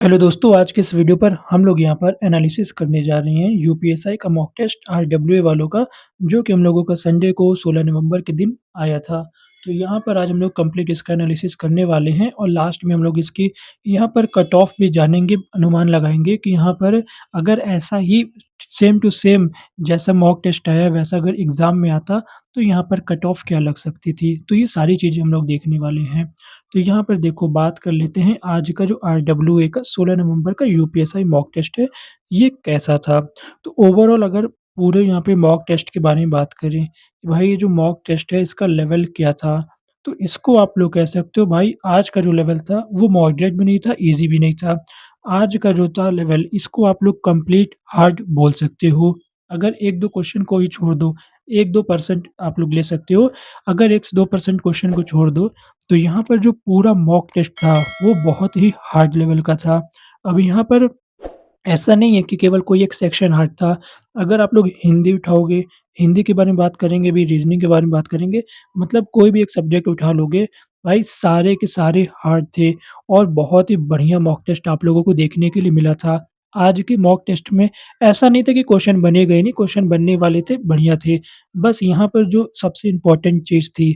Hello दोस्तों, आज के इस वीडियो पर हम लोग यहाँ पर एनालिसिस करने जा रहे हैं यूपीएसआई का मॉक टेस्ट आरडब्ल्यूए वालों का, जो कि हम लोगों का संडे को 16 नवंबर के दिन आया था। तो यहाँ पर आज हम लोग कंप्लीट इसका एनालिसिस करने वाले हैं और लास्ट में हम लोग इसकी यहाँ पर कट ऑफ भी जानेंगे, अनुमान लगाएँगे कि यहाँ पर अगर ऐसा ही सेम टू सेम जैसा मॉक टेस्ट आया वैसा अगर एग्ज़ाम में आता, तो यहाँ पर कट ऑफ क्या लग सकती थी। तो ये सारी चीज़ें हम लोग देखने वाले हैं। तो यहाँ पर देखो बात कर लेते हैं आज का जो आरडब्ल्यूए का 16 नवंबर का यूपीएसआई मॉक टेस्ट है, ये कैसा था? तो ओवरऑल अगर पूरे यहाँ पे मॉक टेस्ट के बारे में बात करें, कि भाई ये जो मॉक टेस्ट है इसका लेवल क्या था? तो इसको आप लोग कह सकते हो भाई आज का जो लेवल था वो मॉडरेट भी नहीं था, ईज़ी भी नहीं था। आज का जो था लेवल इसको आप लोग कंप्लीट हार्ड बोल सकते हो। अगर 1-2 क्वेश्चन को ही छोड़ दो, 1-2% आप लोग ले सकते हो। अगर 1 से 2% क्वेश्चन को छोड़ दो तो यहाँ पर जो पूरा मॉक टेस्ट था, वो बहुत ही हार्ड लेवल का था। अब यहाँ पर ऐसा नहीं है कि केवल कोई एक सेक्शन हार्ड था। अगर आप लोग हिंदी उठाओगे, हिंदी के बारे में बात करेंगे भी, रीज़निंग के बारे में बात करेंगे, मतलब कोई भी एक सब्जेक्ट उठा लोगे, भाई सारे के सारे हार्ड थे और बहुत ही बढ़िया मॉक टेस्ट आप लोगों को देखने के लिए मिला था। आज के मॉक टेस्ट में ऐसा नहीं था कि क्वेश्चन बनेगा ही नहीं, क्वेश्चन बनने वाले थे, बढ़िया थे। बस यहाँ पर जो सबसे इम्पोर्टेंट चीज़ थी,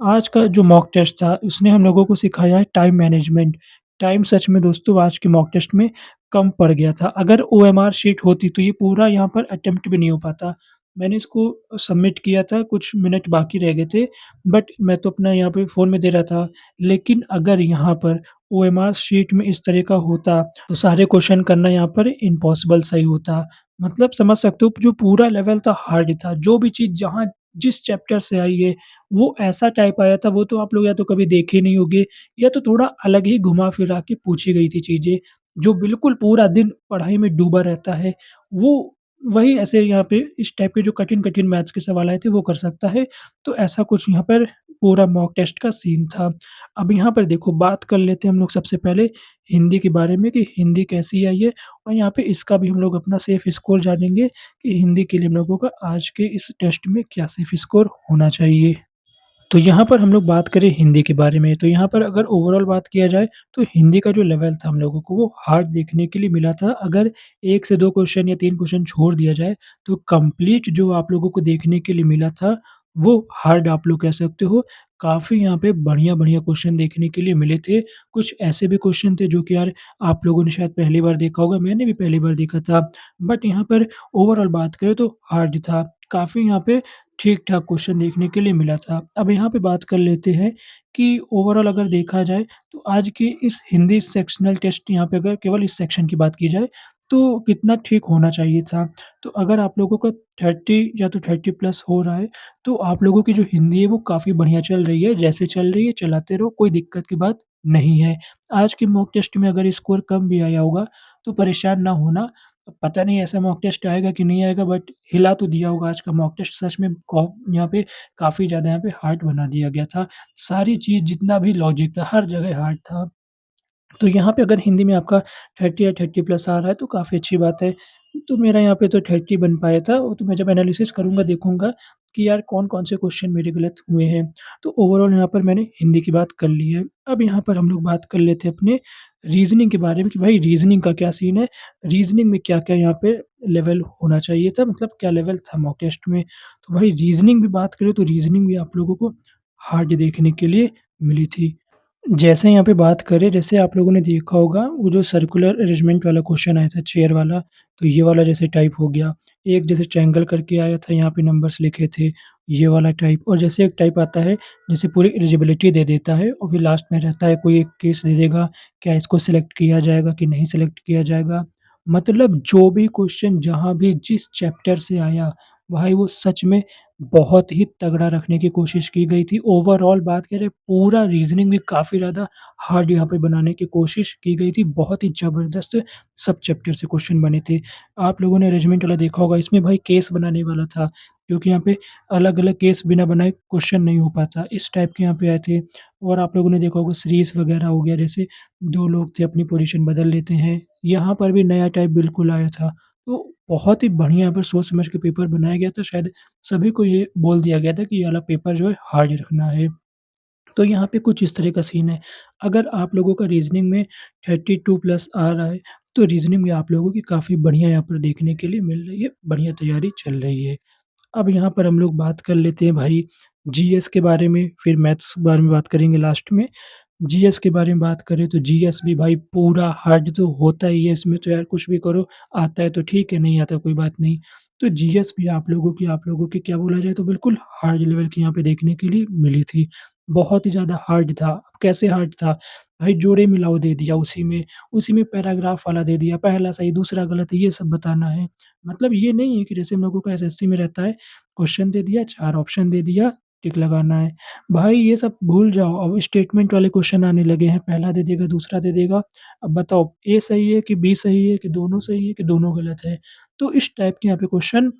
आज का जो मॉक टेस्ट था, उसने हम लोगों को सिखाया है टाइम मैनेजमेंट। टाइम सच में दोस्तों आज के मॉक टेस्ट में कम पड़ गया था। अगर ओएमआर शीट होती तो ये पूरा यहाँ पर अटेम्प्ट भी नहीं हो पाता। मैंने इसको सबमिट किया था, कुछ मिनट बाकी रह गए थे, बट मैं तो अपना यहाँ पे फ़ोन में दे रहा था। लेकिन अगर यहाँ पर ओएमआर शीट में इस तरह का होता, तो सारे क्वेश्चन करना यहाँ पर इम्पॉसिबल सा ही होता। मतलब समझ सकते हो जो पूरा लेवल था हार्ड था। जो भी चीज़ जहाँ जिस चैप्टर से आई है, वो ऐसा टाइप आया था, वो तो आप लोग या तो कभी देखे नहीं होंगे या तो थोड़ा अलग ही घुमा-फिरा के पूछी गई थी चीज़ें। जो बिल्कुल पूरा दिन पढ़ाई में डूबा रहता है, वो वही ऐसे यहाँ पे इस टाइप के जो कठिन-कठिन मैथ्स के सवाल आए थे, वो कर सकता है। तो ऐसा कुछ यहाँ पर पूरा मॉक टेस्ट का सीन था। अब यहाँ पर देखो बात कर लेते हैं हम लोग सबसे पहले हिंदी के बारे में कि हिंदी कैसी आई है और यहाँ पे इसका भी हम लोग अपना सेफ स्कोर जानेंगे कि हिंदी के लिए हम लोगों का आज के इस टेस्ट में क्या सेफ स्कोर होना चाहिए। तो यहाँ पर हम लोग बात करें हिंदी के बारे में, तो यहाँ पर अगर ओवरऑल बात किया जाए, तो हिंदी का जो लेवल था हम लोगों को वो हार्ड देखने के लिए मिला था। अगर 1 से 2 क्वेश्चन या 3 क्वेश्चन छोड़ दिया जाए, तो कंप्लीट जो आप लोगों को देखने के लिए मिला था, वो हार्ड आप लोग कह सकते हो। काफ़ी यहाँ पे बढ़िया-बढ़िया क्वेश्चन देखने के लिए मिले थे। कुछ ऐसे भी क्वेश्चन थे जो कि यार आप लोगों ने शायद पहली बार देखा होगा, मैंने भी पहली बार देखा था। बट यहाँ पर ओवरऑल बात करें तो हार्ड था। काफ़ी यहाँ पे ठीक-ठाक क्वेश्चन देखने के लिए मिला था। अब यहाँ पे बात कर लेते हैं कि ओवरऑल अगर देखा जाए तो आज की इस हिंदी सेक्शनल टेस्ट यहाँ पे अगर केवल इस सेक्शन की बात की जाए, तो कितना ठीक होना चाहिए था। तो अगर आप लोगों का 30 या तो 30 प्लस हो रहा है, तो आप लोगों की जो हिंदी है वो काफ़ी बढ़िया चल रही है। जैसे चल रही है चलाते रहो, कोई दिक्कत की बात नहीं है। आज के मॉक टेस्ट में अगर स्कोर कम भी आया होगा, तो परेशान ना होना। पता नहीं ऐसा मॉक टेस्ट आएगा कि नहीं आएगा, बट हिला तो दिया होगा आज का मॉक टेस्ट सच में यहाँ पे काफ़ी ज़्यादा यहाँ पे हार्ड बना दिया गया था। सारी चीज़ जितना भी लॉजिक था हर जगह हार्ड था। तो यहाँ पे अगर हिंदी में आपका 30 या 30 प्लस आ रहा है तो काफ़ी अच्छी बात है। तो मेरा यहाँ पे तो 30 बन पाया था, वो तो मैं जब एनालिसिस करूँगा देखूँगा कि यार कौन-कौन से क्वेश्चन मेरे गलत हुए हैं। तो ओवरऑल यहाँ पर मैंने हिंदी की बात कर ली है। अब यहाँ पर हम लोग बात कर लेते हैं अपने रीज़निंग के बारे में कि भाई रीज़निंग का क्या सीन है? रीज़निंग में क्या-क्या यहाँ पे लेवल होना चाहिए था, मतलब क्या लेवल था मॉक टेस्ट में? तो भाई रीज़निंग भी बात करें तो रीज़निंग भी आप लोगों को हार्ड देखने के लिए मिली थी। जैसे यहाँ पे बात करें, जैसे आप लोगों ने देखा होगा वो जो सर्कुलर अरेंजमेंट वाला क्वेश्चन आया था चेयर वाला, तो ये वाला जैसे टाइप हो गया। एक जैसे ट्रायंगल करके आया था, यहाँ पे नंबर्स लिखे थे, ये वाला टाइप। और जैसे एक टाइप आता है, जैसे पूरी एलिजिबिलिटी दे देता है और फिर लास्ट में रहता है कोई एक केस दे देगा, क्या इसको सिलेक्ट किया जाएगा कि नहीं सिलेक्ट किया जाएगा। मतलब जो भी क्वेश्चन जहाँ भी जिस चैप्टर से आया, भाई वो सच में बहुत ही तगड़ा रखने की कोशिश की गई थी। ओवरऑल बात करें पूरा रीज़निंग भी काफ़ी ज़्यादा हार्ड यहाँ पे बनाने की कोशिश की गई थी। बहुत ही ज़बरदस्त सब चैप्टर से क्वेश्चन बने थे। आप लोगों ने अरेंजमेंट वाला देखा होगा, इसमें भाई केस बनाने वाला था, क्योंकि यहाँ पे अलग-अलग केस बिना बनाए क्वेश्चन नहीं हो पाता। इस टाइप के यहाँ पे आए थे। और आप लोगों ने देखा होगा सीरीज़ वगैरह हो गया, जैसे 2 लोग थे अपनी पोज़ीशन बदल लेते हैं। यहाँ पर भी नया टाइप बिल्कुल आया था। तो बहुत ही बढ़िया यहाँ पर सोच समझ के पेपर बनाया गया था। शायद सभी को ये बोल दिया गया था कि ये वाला पेपर जो है हार्ड रखना है। तो यहाँ पे कुछ इस तरह का सीन है। अगर आप लोगों का रीज़निंग में 32 प्लस आ रहा है, तो रीज़निंग में आप लोगों की काफ़ी बढ़िया यहाँ पर देखने के लिए मिल रही है, बढ़िया तैयारी चल रही है। अब यहाँ पर हम लोग बात कर लेते हैं भाई जीएस के बारे में, फिर मैथ्स के बारे में बात करेंगे लास्ट में। जीएस के बारे में बात करें तो जीएस भी भाई पूरा हार्ड तो होता ही है, इसमें तो यार कुछ भी करो, आता है तो ठीक है, नहीं आता कोई बात नहीं। तो जीएस भी आप लोगों की क्या बोला जाए तो बिल्कुल हार्ड लेवल की यहाँ पे देखने के लिए मिली थी। बहुत ही ज़्यादा हार्ड था। कैसे हार्ड था? भाई जोड़े-मिलाओ दे दिया उसी में पैराग्राफ वाला दे दिया, पहला सही, दूसरा गलत, ये सब बताना है। मतलब ये नहीं है कि जैसे हम लोगों को एसएससी में रहता है, क्वेश्चन दे दिया, 4 ऑप्शन दे दिया, टिक लगाना है। भाई ये सब भूल जाओ, अब स्टेटमेंट वाले क्वेश्चन आने लगे हैं, पहला दे देगा, दूसरा दे देगा। अब बताओ ए सही है कि बी सही है कि दोनों सही है कि दोनों गलत है? तो इस टाइप के यहाँ पे क्वेश्चन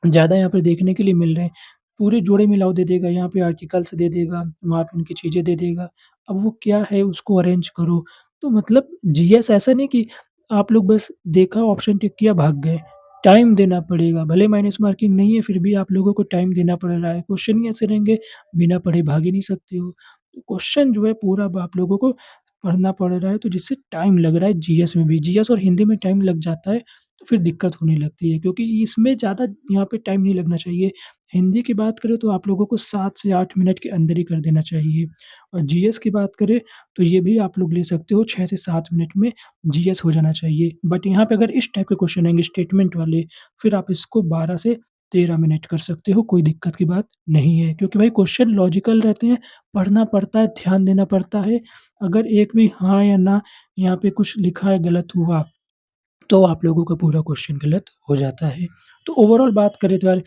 ज़्यादा यहाँ पे देखने के लिए मिल रहे हैं। पूरे जोड़े-मिलाओ दे देगा, यहाँ पे आर्टिकल्स दे देगा, वहाँ पे उनकी चीज़ें दे देगा। अब वो क्या है उसको अरेंज करो। तो मतलब जीएस ऐसा नहीं कि आप लोग बस देखा, ऑप्शन टिक किया, भाग गए। टाइम देना पड़ेगा, भले माइनस मार्किंग नहीं है फिर भी आप लोगों को टाइम देना पड़ रहा है। क्वेश्चन ही ऐसे रहेंगे, बिना पढ़े भाग ही नहीं सकते हो। तो क्वेश्चन जो है पूरा अब आप लोगों को पढ़ना पड़ रहा है, तो जिससे टाइम लग रहा है जीएस में भी। जीएस और हिंदी में टाइम लग जाता है तो फिर दिक्कत होने लगती है क्योंकि इसमें ज़्यादा यहाँ पे टाइम नहीं लगना चाहिए। हिंदी की बात करें तो आप लोगों को 7 से 8 मिनट के अंदर ही कर देना चाहिए और जीएस की बात करें तो ये भी आप लोग ले सकते हो 6 से 7 मिनट में जीएस हो जाना चाहिए। बट यहाँ पे अगर इस टाइप के क्वेश्चन आएँगे स्टेटमेंट वाले, फिर आप इसको 12 से 13 मिनट कर सकते हो, कोई दिक्कत की बात नहीं है। क्योंकि भाई क्वेश्चन लॉजिकल रहते हैं, पढ़ना पड़ता है, ध्यान देना पड़ता है। अगर एक भी हाँ या ना यहाँ पे कुछ लिखा है गलत हुआ तो आप लोगों का पूरा क्वेश्चन गलत हो जाता है। तो ओवरऑल बात करें तो यार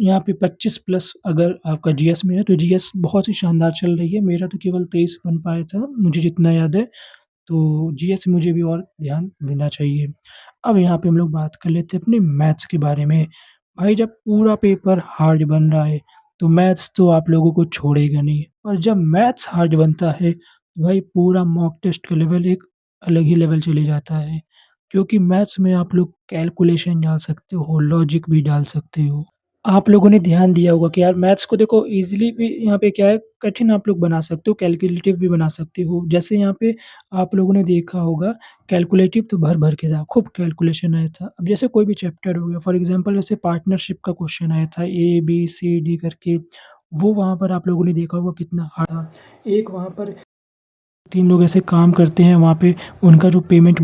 यहाँ पे 25 प्लस अगर आपका जीएस में है तो जीएस बहुत ही शानदार चल रही है। मेरा तो केवल 23 बन पाया था, मुझे जितना याद है। तो जीएस में मुझे भी और ध्यान देना चाहिए। अब यहाँ पे हम लोग बात कर लेते हैं अपने मैथ्स के बारे में। भाई जब पूरा पेपर हार्ड बन रहा है, तो मैथ्स तो आप लोगों को छोड़ेगा नहीं और जब मैथ्स हार्ड बनता है, तो भाई पूरा मॉक टेस्ट का लेवल एक अलग ही लेवल चले जाता है। क्योंकि मैथ्स में आप लोग कैलकुलेशन डाल सकते हो, लॉजिक भी डाल सकते हो। आप लोगों ने ध्यान दिया होगा कि यार मैथ्स को देखो ईज़िली भी यहाँ पे क्या है कठिन आप लोग बना सकते हो, कैलकुलेटिव भी बना सकते हो। जैसे यहाँ पे आप लोगों ने देखा होगा कैलकुलेटिव तो भर-भर के था, खूब कैलकुलेशन आया था। अब जैसे कोई भी चैप्टर हो गया फॉर एग्ज़ाम्पल जैसे पार्टनरशिप का क्वेश्चन आया था ए, बी, सी, डी करके, वो वहाँ पर आप लोगों ने देखा होगा कितना हार्ड था। एक वहाँ पर 3 लोग ऐसे काम करते हैं वहाँ पे उनका जो पेमेंट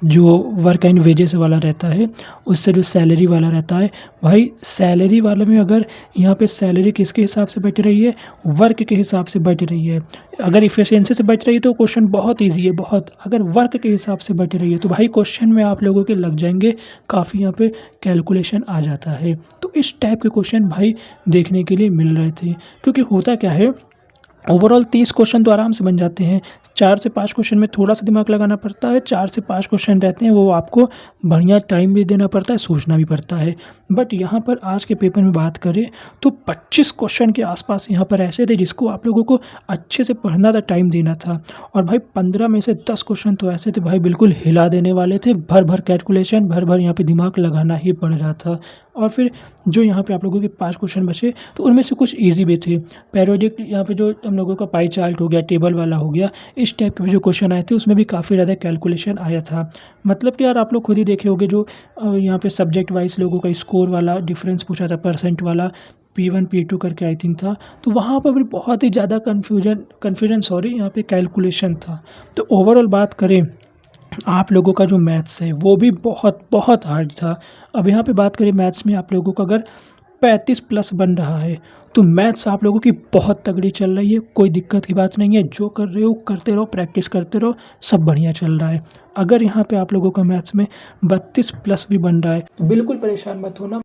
जो वर्क एंड वेजेस वाला रहता है, उससे जो सैलरी वाला रहता है, भाई सैलरी वाले में अगर यहाँ पे सैलरी किसके हिसाब से बच रही है, वर्क के हिसाब से बच रही है। अगर एफिशिएंसी से बच रही है तो क्वेश्चन बहुत ईज़ी है बहुत, अगर वर्क के हिसाब से बच रही है तो भाई क्वेश्चन में आप लोगों के लग जाएँगे, काफ़ी यहाँ पे कैलकुलेशन आ जाता है। तो इस टाइप के क्वेश्चन भाई देखने के लिए मिल रहे थे, क्योंकि होता क्या है ओवरऑल 30 क्वेश्चन तो आराम से बन जाते हैं। 4 से 5 क्वेश्चन में थोड़ा-सा दिमाग लगाना पड़ता है, 4 से 5 क्वेश्चन रहते हैं, वो आपको बढ़िया टाइम भी देना पड़ता है, सोचना भी पड़ता है। बट यहाँ पर आज के पेपर में बात करें, तो 25 क्वेश्चन के आस-पास यहाँ पर ऐसे थे, जिसको आप लोगों को अच्छे से पढ़ना था, टाइम देना था। और भाई 15 में से 10 क्वेश्चन तो ऐसे थे, भाई बिल्कुल हिला देने वाले थे, भर-भर कैलकुलेशन, भर-भर यहाँ पे दिमाग लगाना ही पड़ रहा था। और फिर जो यहाँ पे आप लोगों के 5 क्वेश्चन बचे, तो उनमें से कुछ ईज़ी भी थे। पैरोडिक यहाँ पे जो हम लोगों का पाई चार्ट हो गया, टेबल वाला हो गया, इस टाइप के भी जो क्वेश्चन आए थे उसमें भी काफ़ी ज़्यादा कैलकुलेशन आया था। मतलब कि यार आप लोग खुद ही देखे होंगे जो यहाँ पे सब्जेक्ट वाइज़ लोगों का स्कोर वाला डिफरेंस पूछा था परसेंट वाला, P1 P2 करके आई थिंक था। तो वहाँ पर भी बहुत ही ज़्यादा कन्फ्यूजन सॉरी यहाँ पे कैलकुलेशन था। तो ओवरऑल बात करें आप लोगों का जो मैथ्स है वो भी बहुत हार्ड था। अब यहाँ पे बात करें मैथ्स में आप लोगों का अगर 35 प्लस बन रहा है, तो मैथ्स आप लोगों की बहुत तगड़ी चल रही है, कोई दिक्कत की बात नहीं है। जो कर रहे हो करते रहो, प्रैक्टिस करते रहो, सब बढ़िया चल रहा है। अगर यहाँ पे आप लोगों का मैथ्स में 32 प्लस भी बन रहा है, तो बिल्कुल परेशान मत होना।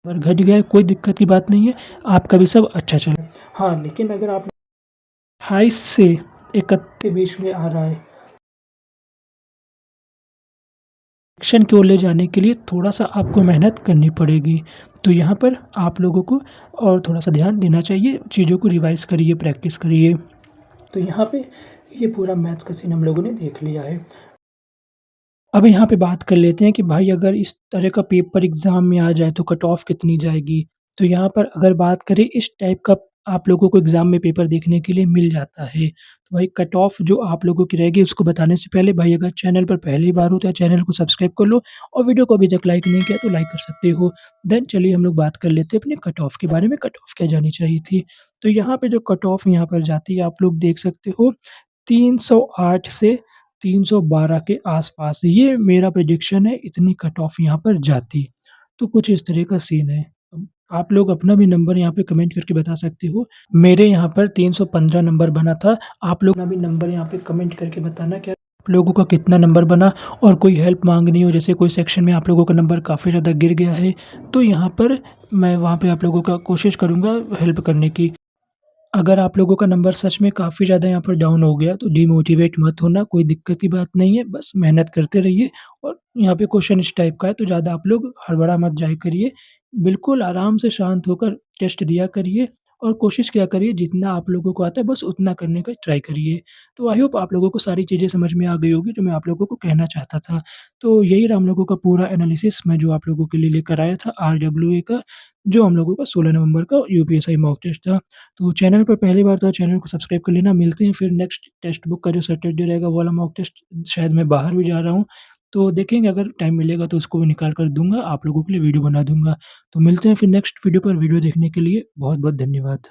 अगर घट गया है कोई दिक्कत की बात नहीं है, आपका भी सब अच्छा चले। हाँ, लेकिन अगर आप 28 से 31 के बीच में आ रहा है एक्शन की ओर ले जाने के लिए थोड़ा-सा आपको मेहनत करनी पड़ेगी। तो यहाँ पर आप लोगों को और थोड़ा-सा ध्यान देना चाहिए, चीज़ों को रिवाइज़ करिए, प्रैक्टिस करिए। तो यहाँ पे ये पूरा मैथ्स का सीन हम लोगों ने देख लिया है। अब यहाँ पे बात कर लेते हैं कि भाई अगर इस तरह का पेपर एग्ज़ाम में आ जाए तो कट ऑफ कितनी जाएगी? तो यहाँ पर अगर बात करें इस टाइप का आप लोगों को एग्ज़ाम में पेपर देखने के लिए मिल जाता है। तो भाई कट ऑफ जो आप लोगों की रहेगी उसको बताने से पहले भाई अगर चैनल पर पहली बार हो तो चैनल को सब्सक्राइब कर लो और वीडियो को अभी तक लाइक नहीं किया तो लाइक कर सकते हो। देन चलिए हम लोग बात कर लेते हैं अपने कट ऑफ के बारे में, कट ऑफ क्या जानी चाहिए थी। तो यहाँ पे जो कट ऑफ यहाँ पर जाती है आप लोग देख सकते हो 308 से 312 के आस-पास, ये मेरा प्रेडिक्शन है, इतनी कट ऑफ यहाँ पर जाती। तो कुछ इस तरह का सीन है। आप लोग अपना भी नंबर यहाँ पे कमेंट करके बता सकते हो। मेरे यहाँ पर 315 नंबर बना था। आप लोग अपना भी नंबर यहाँ पे कमेंट करके बताना क्या आप लोगों का कितना नंबर बना, और कोई हेल्प माँगनी हो, जैसे कोई सेक्शन में आप लोगों का नंबर काफ़ी ज़्यादा गिर गया है, तो यहाँ पर मैं वहाँ पे आप लोगों का कोशिश करूँगा हेल्प करने की। अगर आप लोगों का नंबर सच में काफ़ी ज़्यादा यहाँ पर डाउन हो गया, तो डिमोटिवेट मत होना, कोई दिक्कत की बात नहीं है, बस मेहनत करते रहिए। और यहाँ पे क्वेश्चन इस टाइप का है, तो ज़्यादा आप लोग हड़बड़ा मत जाया करिए। बिल्कुल आराम से शांत होकर टेस्ट दिया करिए और कोशिश किया करिए जितना आप लोगों को आता है बस उतना करने का ट्राई करिए। तो आई होप आप लोगों को सारी चीज़ें समझ में आ गई होगी जो मैं आप लोगों को कहना चाहता था। तो यही रहा हम लोगों का पूरा एनालिसिस मैं जो आप लोगों के लिए लेकर आया था आरडब्ल्यूए का, जो हम लोगों का 16 नवंबर का यूपीएसआई मॉक टेस्ट था। तो चैनल पर पहली बार तो चैनल को सब्सक्राइब कर लेना। मिलते हैं फिर नेक्स्ट टेक्स्ट बुक का जो सैटरडे रहेगा वो वाला मॉक टेस्ट, शायद मैं बाहर भी जा रहा हूँ, तो देखेंगे अगर टाइम मिलेगा तो उसको भी निकाल कर दूँगा, आप लोगों के लिए वीडियो बना दूँगा। तो मिलते हैं फिर नेक्स्ट वीडियो पर, वीडियो देखने के लिए बहुत-बहुत धन्यवाद।